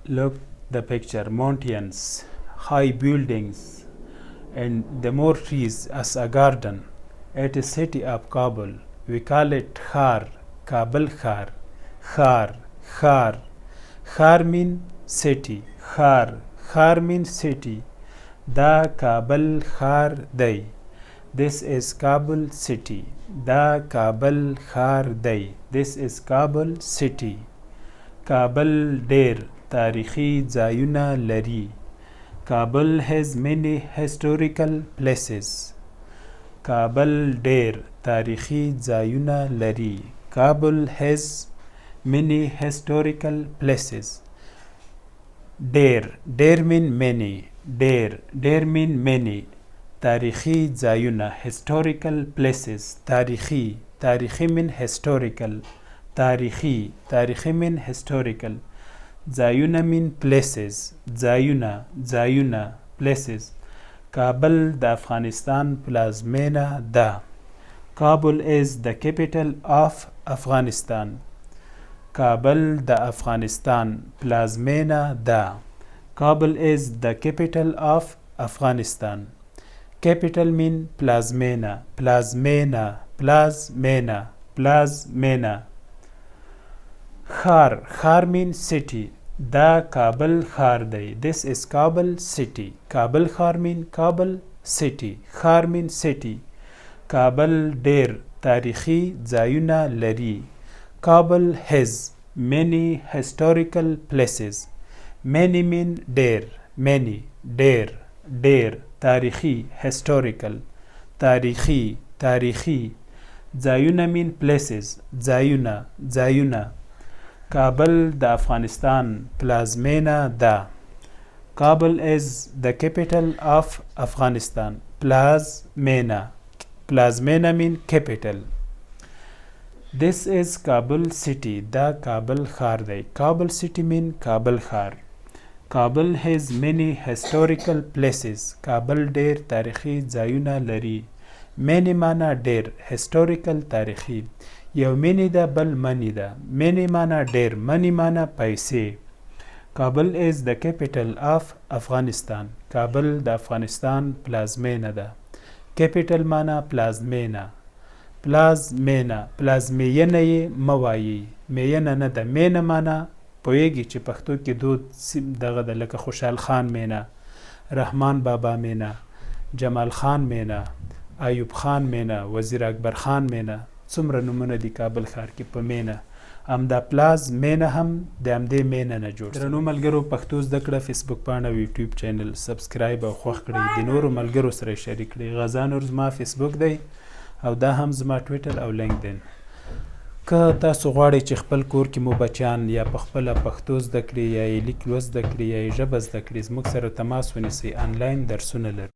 Look the picture, mountains, high buildings, and the more trees as a garden. It is city of Kabul. We call it Khar, Kabul Khar. Khar, Khar. Khar mean city. Khar means city. Da Kabul Khar Day. This is Kabul city. Da Kabul Khar Day. This is Kabul city. Kabul ډیر تاریخي ځایونه لري. Kabul has many historical places. Kabul ډیر تاریخي ځایونه لري. Kabul has many historical places. ډیر mean many. ډیر mean many. تاریخي ځایونه historical places. تاریخي mean historical. تاریخي mean historical. ځایونه mean places. ځایونه places. کابل د افغانستان پلازمینه ده. Kabul is the capital of Afghanistan. کابل د افغانستان پلازمینه ده. Kabul is the capital of Afghanistan. Capital mean پلازمینه. Khar means city. Da Kabul Khar Day. This is Kabul city. Kabul Khar mean Kabul city. Khar mean city. Kabul ډیر تاریخي ځایونه لري. Kabul has many historical places. Many mean ډیر. تاریخي historical. تاریخي. ځایونه mean places. ځایونه. کابل د افغانستان پلازمینه ده. Kabul is the capital of Afghanistan. پلازمینه mean capital. This is Kabul city. دا کابل ښار دی. Kabul city mean کابل ښار. Kabul has many historical places. کابل ډیر تاریخي ځایونه لري. many معنا ډیر. historical تاریخي. یو منی ده بل منی ده. منی معنا ډیر. منی معنا پیسې. Kabul is the capital of Afghanistan. کابل د افغانستان پلازمینه ده. capital معنا پلازمینه. پلازمینه یې مه وایي. مینه نه ده. مینه معنا پوهیږي چې پښتو کې دود دغه ده، لکه خوشحال خان مینه، رحمان بابا مینه، جمال خان مینه، ایوب خان مینه، وزیر اکبر خان مینه. څومره نومونه دي کابل ښار کې په مینه. همدا پلازمینه هم د همدې مینه نه جوړ. درنو ملګرو، پښتو زده کړه فیسبوک پاڼه او یوټیوب چینل سبسکرایب او خوښ کړئ. د نورو ملګرو سره شریک کړئ. غزا نور زما فیسبوک دی او دا هم زما ټویټر او لینکدین. که تاسو غواړئ چې خپل کور کې مو بچیان یا په خپله پښتو زده کړي یا یې لیک لوست زده کړي یا یې ژبه زده کړي، زموږ سره تماس ونیسئ. آنلاین درسونه لرو.